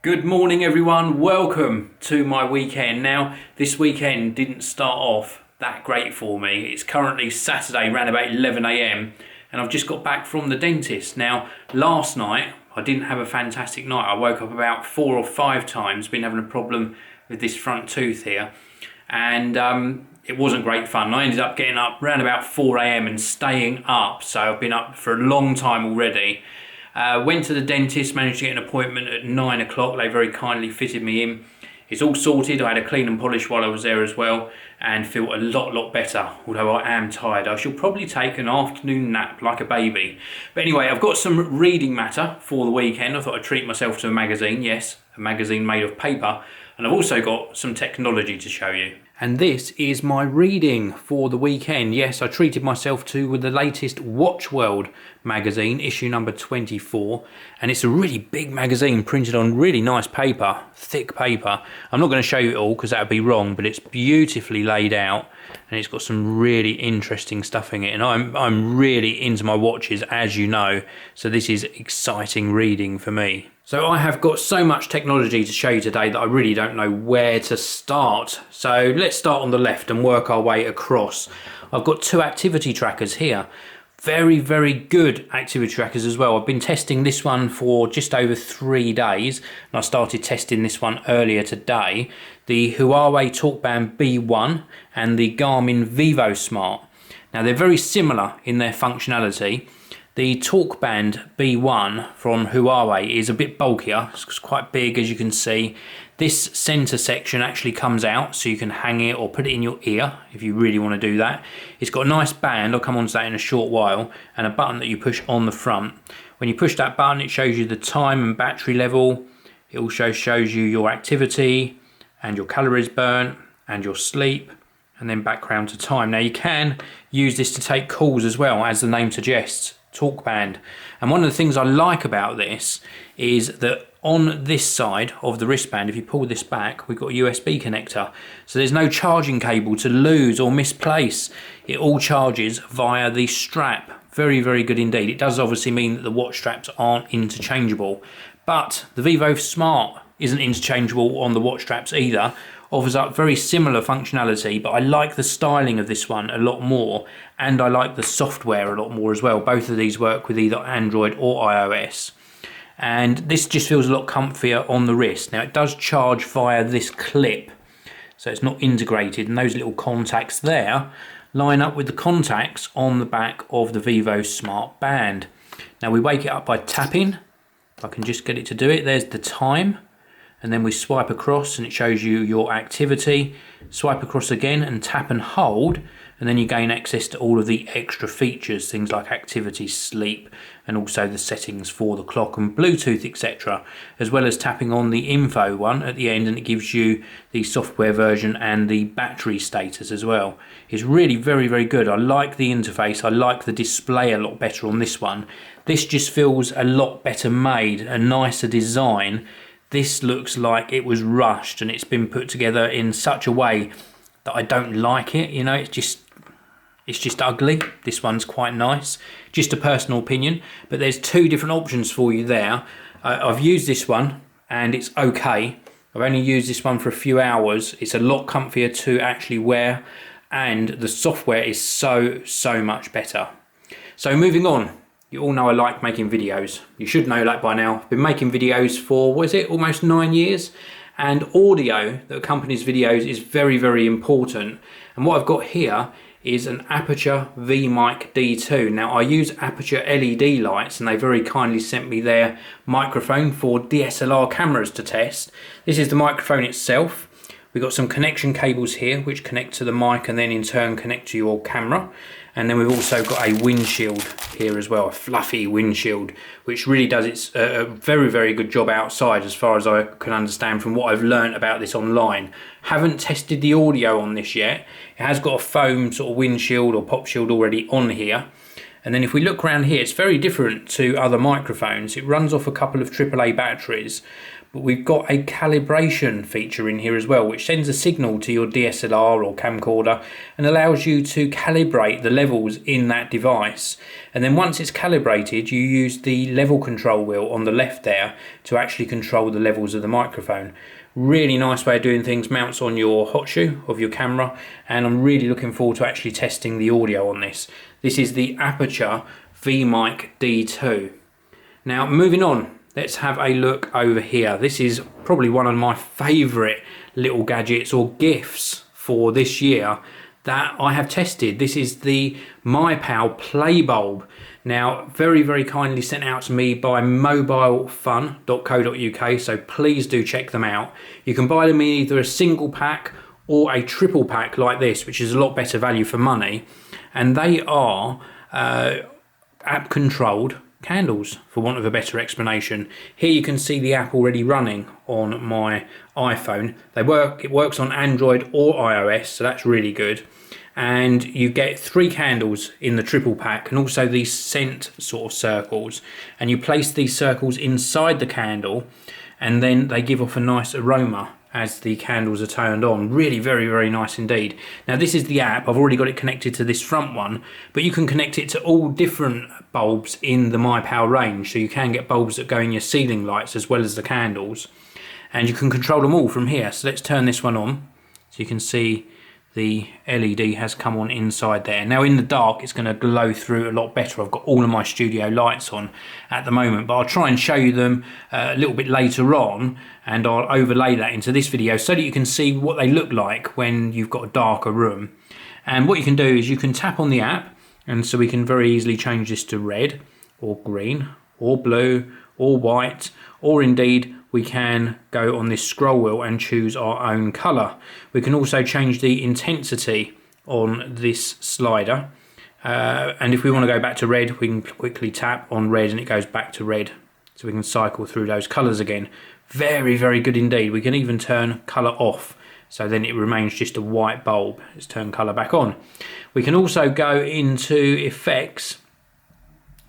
Good morning everyone, welcome to my weekend. Now this weekend didn't start off that great for me. It's currently Saturday around about 11 AM and I've just got back from the dentist. Now last night I didn't have a fantastic night. I woke up about 4 or 5 times, been having a problem with this front tooth here, and it wasn't great fun. I ended up getting up around about 4 AM and staying up, so I've been up for a long time already. Went to the dentist, managed to get an appointment at 9 o'clock. They very kindly fitted me in. It's all sorted. I had a clean and polish while I was there as well and feel a lot better, although I am tired. I shall probably take an afternoon nap like a baby. But anyway, I've got some reading matter for the weekend. I thought I'd treat myself to a magazine. Yes, a magazine made of paper. And I've also got some technology to show you. And this is my reading for the weekend. Yes, I treated myself to with the latest Watch World magazine, issue number 24. And it's a really big magazine printed on really nice paper, thick paper. I'm not going to show you it all because that would be wrong, but it's beautifully laid out and it's got some really interesting stuff in it. And I'm really into my watches, as you know, so this is exciting reading for me. So I have got so much technology to show you today that I really don't know where to start. So let's start on the left and work our way across. I've got 2 activity trackers here. Very good activity trackers as well. I've been testing this one for just over 3 days and I started testing this one earlier today. The Huawei TalkBand B1 and the Garmin VivoSmart. Now they're very similar in their functionality. The TalkBand B1 from Huawei is a bit bulkier, it's quite big as you can see. This center section actually comes out so you can hang it or put it in your ear if you really want to do that. It's got a nice band, I'll come on to that in a short while, and a button that you push on the front. When you push that button it shows you the time and battery level. It also shows you your activity and your calories burnt and your sleep, and then background to time. Now you can use this to take calls as well, as the name suggests. TalkBand. And one of the things I like about this is that on this side of the wristband, if you pull this back, we've got a USB connector. So there's no charging cable to lose or misplace. It all charges via the strap. Very good indeed. It does obviously mean that the watch straps aren't interchangeable, but the VivoSmart isn't interchangeable on the watch straps either. Offers up very similar functionality, but I like the styling of this one a lot more, and I like the software a lot more as well. Both of these work with either Android or iOS, and this just feels a lot comfier on the wrist. Now it does charge via this clip, so it's not integrated, and those little contacts there line up with the contacts on the back of the VivoSmart band. Now we wake it up by tapping. If I can just get it to do it, there's the time. And then we swipe across and it shows you your activity. Swipe across again and tap and hold, and then you gain access to all of the extra features, things like activity, sleep, and also the settings for the clock and Bluetooth, etc. As well as tapping on the info one at the end, and it gives you the software version and the battery status as well. It's really very good. I like the interface, I like the display a lot better on this one. This just feels a lot better made, a nicer design. This looks like it was rushed and it's been put together in such a way that I don't like it. You know, it's just ugly. This one's quite nice. Just a personal opinion, but there's 2 different options for you there. I've used this one and it's okay. I've only used this one for a few hours. It's a lot comfier to actually wear, and the software is so much better. So moving on. You all know I like making videos. You should know that by now. I've been making videos for, what is it, almost 9 years? And audio that accompanies videos is very important. And what I've got here is an Aputure V-Mic D2. Now I use Aputure LED lights, and they very kindly sent me their microphone for DSLR cameras to test. This is the microphone itself. We've got some connection cables here which connect to the mic and then in turn connect to your camera. And then we've also got a windshield here as well, a fluffy windshield, which really does its a very good job outside, as far as I can understand from what I've learned about this online. Haven't tested the audio on this yet. It has got a foam sort of windshield or pop shield already on here. And then if we look around here, it's very different to other microphones. It runs off a couple of AAA batteries, but we've got a calibration feature in here as well, which sends a signal to your DSLR or camcorder and allows you to calibrate the levels in that device. And then once it's calibrated, you use the level control wheel on the left there to actually control the levels of the microphone. Really nice way of doing things, mounts on your hot shoe of your camera, and I'm really looking forward to actually testing the audio on this. This is the Aputure V-Mic D2. Now moving on, let's have a look over here. This is probably one of my favourite little gadgets or gifts for this year that I have tested. This is the MyPal Play Bulb. Now, very kindly sent out to me by mobilefun.co.uk, so please do check them out. You can buy them in either a single pack or a triple pack like this, which is a lot better value for money. And they are app controlled candles, for want of a better explanation. Here you can see the app already running on my iPhone. It works on Android or iOS, so that's really good. And you get 3 candles in the triple pack, and also these scent sort of circles, and you place these circles inside the candle, and then they give off a nice aroma as the candles are turned on. Really very nice indeed. Now this is the app. I've already got it connected to this front one, but you can connect it to all different bulbs in the MyPal range, so you can get bulbs that go in your ceiling lights as well as the candles, and you can control them all from here. So let's turn this one on, so you can see the LED has come on inside there. Now in the dark it's going to glow through a lot better. I've got all of my studio lights on at the moment, but I'll try and show you them a little bit later on, and I'll overlay that into this video so that you can see what they look like when you've got a darker room. And what you can do is you can tap on the app, and so we can very easily change this to red or green or blue or white, or indeed we can go on this scroll wheel and choose our own colour. We can also change the intensity on this slider, and if we want to go back to red, we can quickly tap on red and it goes back to red, so we can cycle through those colours again. Very good indeed. We can even turn colour off, so then it remains just a white bulb. Let's turn colour back on. We can also go into effects,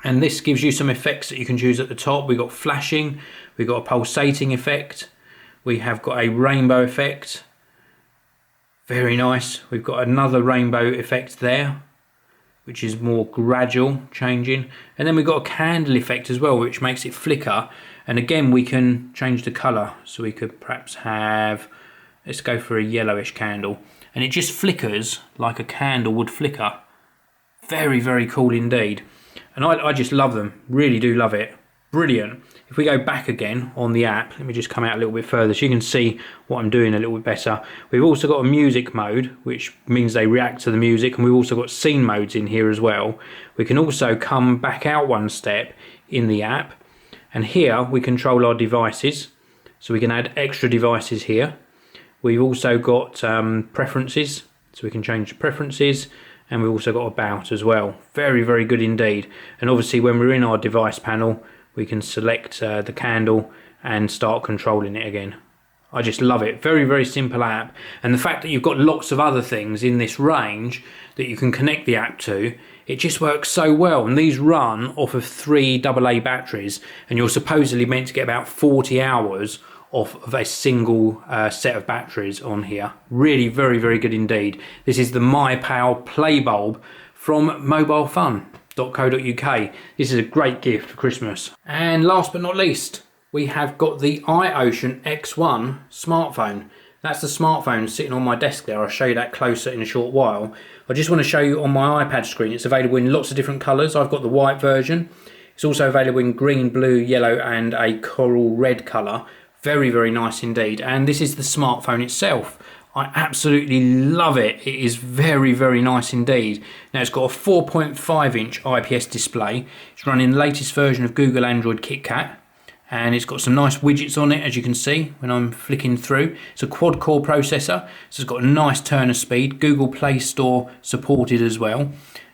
and this gives you some effects that you can choose at the top. We've got flashing, we've got a pulsating effect, we have got a rainbow effect. Very nice. We've got another rainbow effect there, which is more gradual changing. And then we've got a candle effect as well, which makes it flicker. And again, we can change the colour. So we could perhaps have, let's go for a yellowish candle. And it just flickers like a candle would flicker. Very cool indeed. And I just love them, really do love it. Brilliant. If we go back again on the app, let me just come out a little bit further so you can see what I'm doing a little bit better. We've also got a music mode, which means they react to the music, and we've also got scene modes in here as well. We can also come back out one step in the app, and here we control our devices, so we can add extra devices here. We've also got preferences, so we can change the preferences, and we've also got about as well. Very good indeed. And obviously when we're in our device panel, we can select the candle and start controlling it again. I just love it. Very simple app. And the fact that you've got lots of other things in this range that you can connect the app to, it just works so well. And these run off of 3 AA batteries, and you're supposedly meant to get about 40 hours off of a single set of batteries on here. Really very good indeed. This is the MyPal Play Bulb from mobilefun.co.uk. This is a great gift for Christmas. And last but not least, we have got the iOcean X1 smartphone. That's the smartphone sitting on my desk there. I'll show you that closer in a short while. I just want to show you on my iPad screen, it's available in lots of different colours. I've got the white version. It's also available in green, blue, yellow and a coral red colour. Very nice indeed. And this is the smartphone itself. I absolutely love it. It is very nice indeed. Now it's got a 4.5 inch IPS display. It's running the latest version of Google Android KitKat, and it's got some nice widgets on it, as you can see when I'm flicking through. It's a quad core processor, so it's got a nice turner speed. Google Play Store supported as well.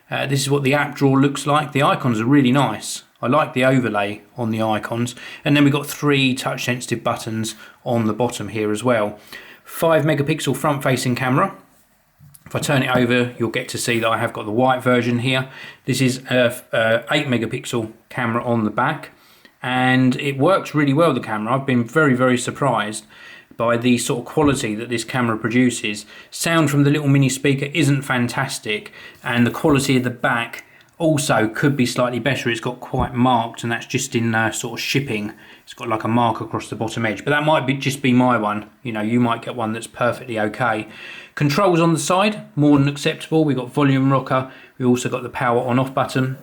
This is what the app drawer looks like. The icons are really nice. I like the overlay on the icons. And then we've got 3 touch sensitive buttons on the bottom here as well. 5 megapixel front facing camera. If I turn it over, you'll get to see that I have got the white version here. This is a 8 megapixel camera on the back. and it works really well, the camera. I've been very surprised by the sort of quality that this camera produces. Sound from the little mini speaker isn't fantastic, and the quality of the back also could be slightly better. It's got quite marked, and that's just in sort of shipping. It's got like a mark across the bottom edge, but that might just be my one. You know, you might get one that's perfectly okay. Controls on the side, more than acceptable. We've got volume rocker. We've also got the power on off button.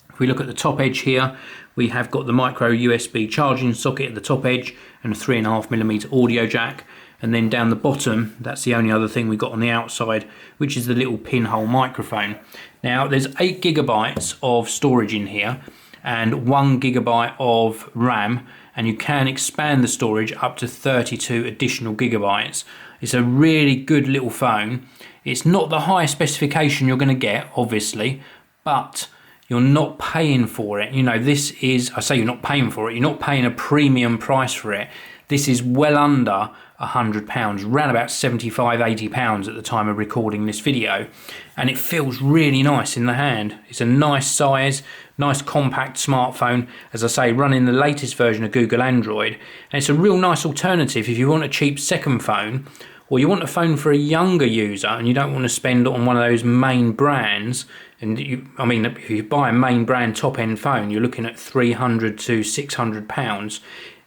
If we look at the top edge here, we have got the micro USB charging socket at the top edge and a 3.5mm audio jack. And then down the bottom, that's the only other thing we've got on the outside, which is the little pinhole microphone. Now, there's 8GB of storage in here and 1GB of RAM, and you can expand the storage up to 32 additional gigabytes. It's a really good little phone. It's not the highest specification you're going to get, obviously, but you're not paying for it. You know, this is, I say you're not paying for it, you're not paying a premium price for it. This is well under £100, around about £75–80 at the time of recording this video, and it feels really nice in the hand. It's a nice size, nice compact smartphone, as I say, running the latest version of Google Android, and it's a real nice alternative if you want a cheap second phone, or you want a phone for a younger user and you don't want to spend on one of those main brands. And I mean, if you buy a main brand top-end phone, you're looking at £300 to £600.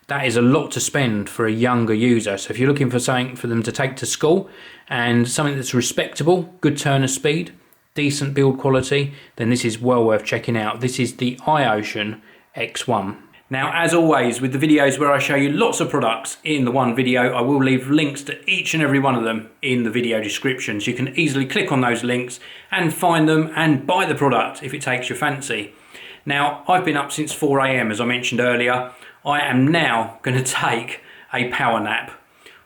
That is a lot to spend for a younger user. So if you're looking for something for them to take to school and something that's respectable, good turner speed, decent build quality, then this is well worth checking out. This is the iOcean X1. Now, as always, with the videos where I show you lots of products in the one video, I will leave links to each and every one of them in the video description. So you can easily click on those links and find them and buy the product if it takes your fancy. Now, I've been up since 4 AM, as I mentioned earlier. I am now going to take a power nap.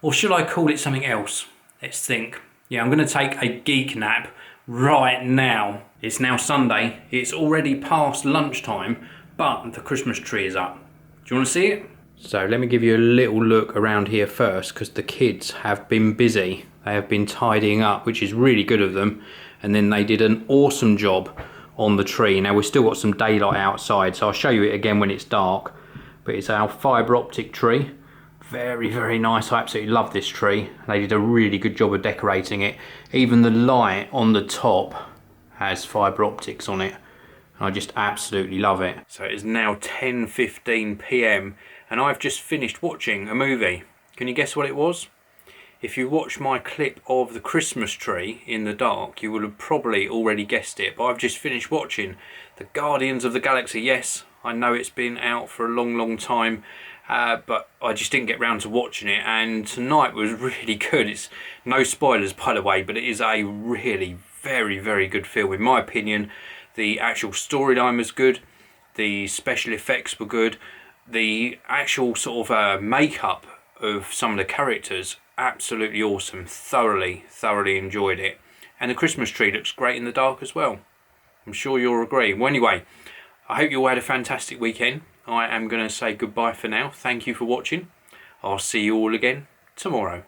Or should I call it something else? Let's think. Yeah, I'm going to take a geek nap right now. It's now Sunday. It's already past lunchtime, but the Christmas tree is up. Do you want to see it? So let me give you a little look around here first, because the kids have been busy. They have been tidying up, which is really good of them. And then they did an awesome job on the tree. Now, we've still got some daylight outside, so I'll show you it again when it's dark. But it's our fibre optic tree. Very nice. I absolutely love this tree. They did a really good job of decorating it. Even the light on the top has fibre optics on it. I just absolutely love it. So it is now 10:15 PM and I've just finished watching a movie. Can you guess what it was? If you watch my clip of the Christmas tree in the dark, you will have probably already guessed it, but I've just finished watching The Guardians of the Galaxy. Yes, I know it's been out for a long time, but I just didn't get round to watching it, and tonight was really good. It's no spoilers, by the way, but it is a really very good film in my opinion. The actual storyline was good, the special effects were good, the actual sort of makeup of some of the characters, absolutely awesome. Thoroughly enjoyed it, and the Christmas tree looks great in the dark as well. I'm sure you'll agree. Well, anyway, I hope you all had a fantastic weekend. I am going to say goodbye for now. Thank you for watching. I'll see you all again tomorrow.